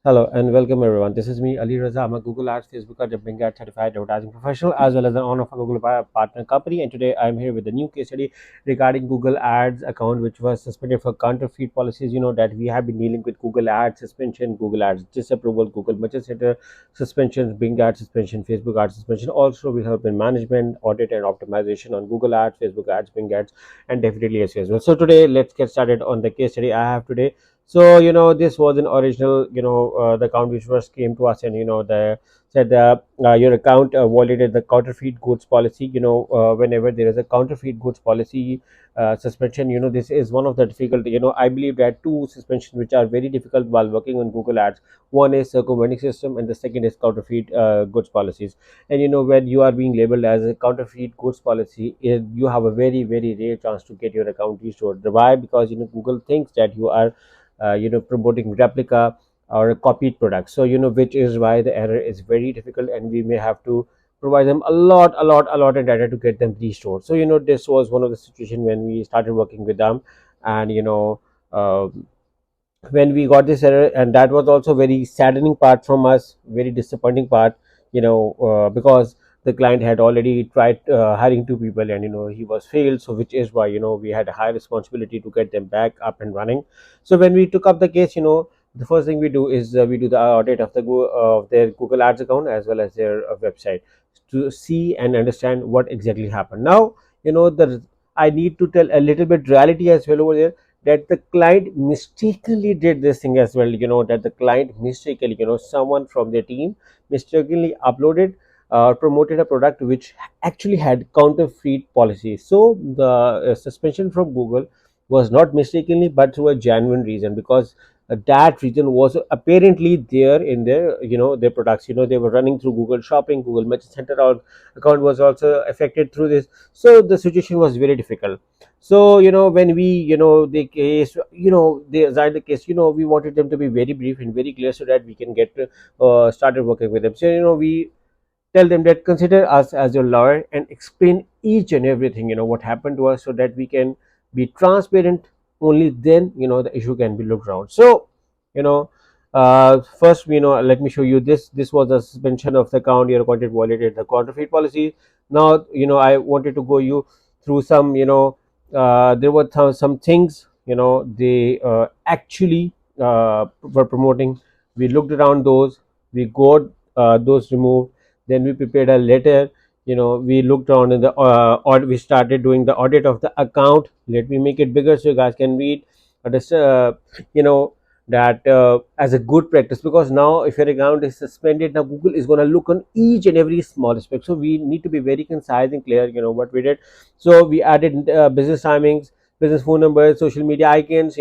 Hello and welcome everyone. This is me, Ali Raza. I'm a Google Ads, Facebook Ads, Bing Ads certified advertising professional as well as an owner of a Google partner company. And today I'm here with a new case study regarding Google Ads account which was suspended for counterfeit policies. You know that we have been dealing with Google Ads suspension, Google Ads disapproval, Google Merchant Center suspension, Bing Ads suspension, Facebook Ads suspension. Also, we help in management, audit, and optimization on Google Ads, Facebook Ads, Bing Ads, and definitely SEO as well. So today, let's get started on the case study I have today. So this was an original the account which first came to us, and the said your account violated the counterfeit goods policy. Whenever there is a counterfeit goods policy suspension, this is one of the difficult. I believe that two suspensions which are very difficult while working on Google Ads. One is circumventing system and the second is counterfeit goods policies. And when you are being labeled as a counterfeit goods policy, you have a very rare chance to get your account restored. Why? Because Google thinks that you are promoting replica or copied products. So which is why the error is very difficult, and we may have to provide them a lot of data to get them restored. So this was one of the situation when we started working with them. And uh, when we got this error, and that was also very saddening part from us, very disappointing part, because the client had already tried hiring two people, and he was failed. So which is why we had a high responsibility to get them back up and running. So when we took up the case, the first thing we do is we do the audit of of their Google Ads account as well as their website to see and understand what exactly happened. Now the I need to tell a little bit reality as well over there, that the client mistakenly did this thing as well. That the client mistakenly, someone from their team mistakenly uploaded promoted a product which actually had counterfeit policies. So the suspension from Google was not mistakenly but through a genuine reason, because that reason was apparently there in their their products. They were running through Google Shopping, Google Merchant Center. Our account was also affected through this. So the situation was very difficult. So when we the case, they assigned the case, we wanted them to be very brief and very clear so that we can get started working with them. So we tell them that consider us as your lawyer and explain each and everything, what happened to us, so that we can be transparent. Only then the issue can be looked around. So you know first, let me show you this was a suspension of the account. Your account violated the counterfeit policy. Now I wanted to go you through some, there were some things, they actually were promoting. We looked around those, we got those removed. Then we prepared a letter. We looked around in the we started doing the audit of the account. Let me make it bigger so you guys can read. Just you know that as a good practice, because now if your account is suspended, now Google is going to look on each and every small aspect. So we need to be very concise and clear, what we did. So we added business timings, business phone numbers, social media icons.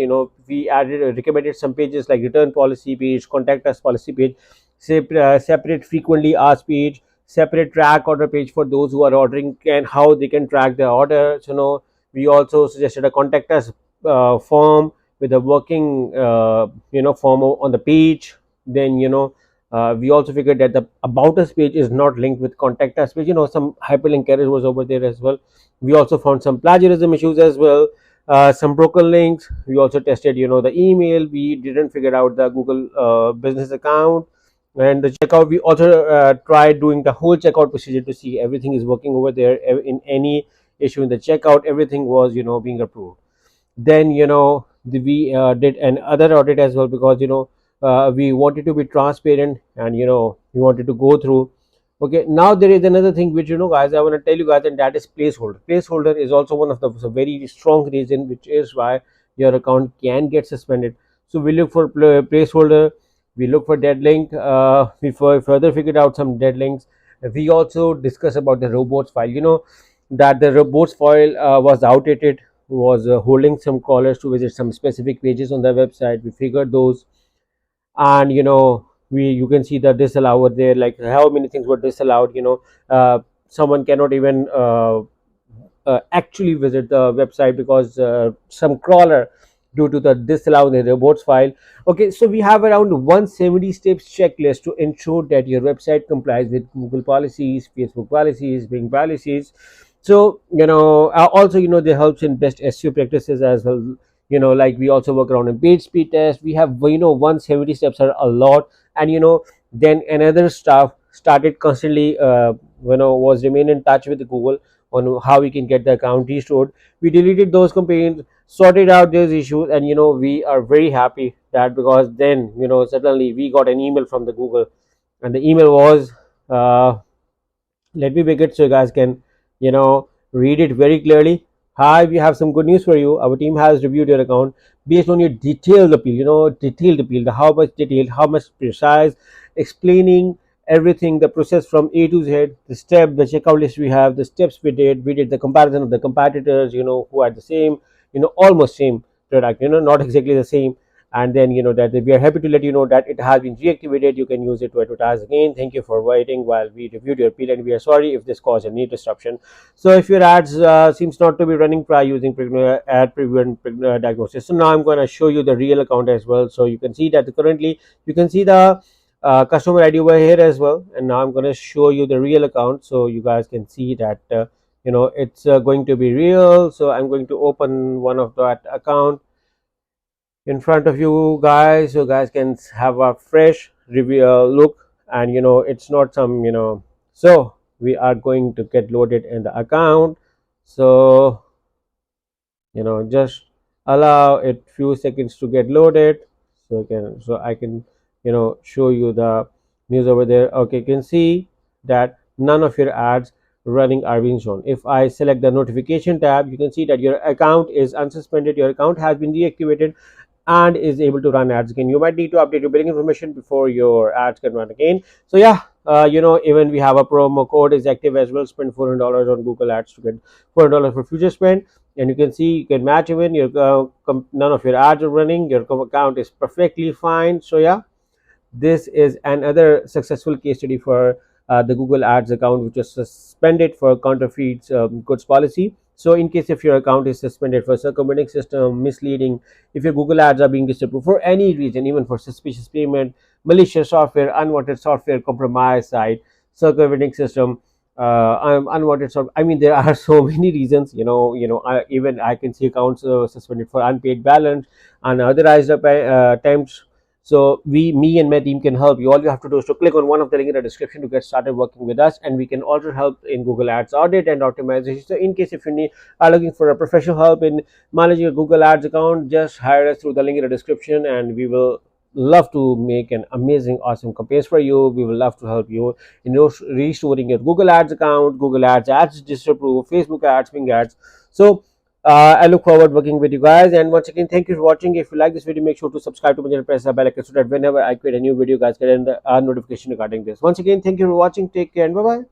We added recommended some pages like return policy page, contact us policy page, separate frequently asked page, separate track order page for those who are ordering and how they can track their order. So we also suggested a contact us form with a working form on the page. Then we also figured that the about us page is not linked with contact us page. Some hyperlink errors was over there as well. We also found some plagiarism issues as well, some broken links. We also tested the email. We didn't figure out the Google business account. And the checkout, we also tried doing the whole checkout procedure to see everything is working over there. In any issue in the checkout, everything was being approved. Then we did an other audit as well, because we wanted to be transparent, and we wanted to go through. Okay, now there is another thing which guys, I want to tell you guys, and that is placeholder is also one of the very strong reason, which is why your account can get suspended. So we look for placeholder, we look for dead link. We further figured out some dead links. We also discuss about the robots file. That the robots file was outdated, was holding some callers to visit some specific pages on the website. We figured those. And we you can see the disallow over there, like how many things were disallowed. Someone cannot even actually visit the website because some crawler due to the disallow the robots file. Okay, so we have around 170 steps checklist to ensure that your website complies with Google policies, Facebook policies, Bing policies. So also they helps in best SEO practices as well. like we also work around a page speed test. We have 170 steps are a lot. And then another staff started constantly was remain in touch with Google on how we can get the account restored. We deleted those campaigns, sorted out those issues, and we are very happy that, because then suddenly we got an email from the Google. And the email was, let me make it so you guys can read it very clearly. Hi, we have some good news for you. Our team has reviewed your account based on your detailed appeal. Detailed appeal, the how much detailed, how much precise, explaining everything, the process from A to Z, the step, the checkout list we have, the steps we did the comparison of the competitors, who are the same, almost same product, not exactly the same. And then that we are happy to let you know that it has been reactivated. You can use it to advertise again. Thank you for waiting while we reviewed your appeal, and we are sorry if this caused any disruption. So if your ads seems not to be running, try using ad preview and diagnosis. So now I'm going to show you the real account as well, so you can see that currently you can see the customer ID over here as well. And now I'm going to show you the real account, so you guys can see that it's going to be real. So I'm going to open one of that account in front of you guys, so guys can have a fresh review look. And it's not some so we are going to get loaded in the account. So just allow it few seconds to get loaded, so I can show you the news over there. Okay, you can see that none of your ads running are being shown. If I select the notification tab, you can see that your account is unsuspended, your account has been deactivated and is able to run ads again. You might need to update your billing information before your ads can run again. So yeah, even we have a promo code is active as well. Spend $400 on Google Ads to get $400 for future spend. And you can see you can match even your none of your ads are running. Your account is perfectly fine. So yeah, this is another successful case study for the Google Ads account, which was suspended for counterfeit goods policy. So, in case if your account is suspended for circumventing system, misleading, if your Google Ads are being disapproved for any reason, even for suspicious payment, malicious software, unwanted software, compromised site, circumventing system, unwanted software. I mean, there are so many reasons. Even I can see accounts suspended for unpaid balance, unauthorized attempts. So me and my team can help you. All you have to do is to click on one of the link in the description to get started working with us, and we can also help in Google Ads audit and optimization. So in case if you are looking for a professional help in managing your Google Ads account, just hire us through the link in the description, and we will love to make an amazing awesome campaigns for you. We will love to help you in restoring your Google Ads account, Google Ads disapprove, Facebook ads, Bing ads. So I look forward working with you guys. And once again, thank you for watching. If you like this video, make sure to subscribe to my channel, press the bell icon so that whenever I create a new video, guys get a notification regarding this. Once again, thank you for watching. Take care and bye bye.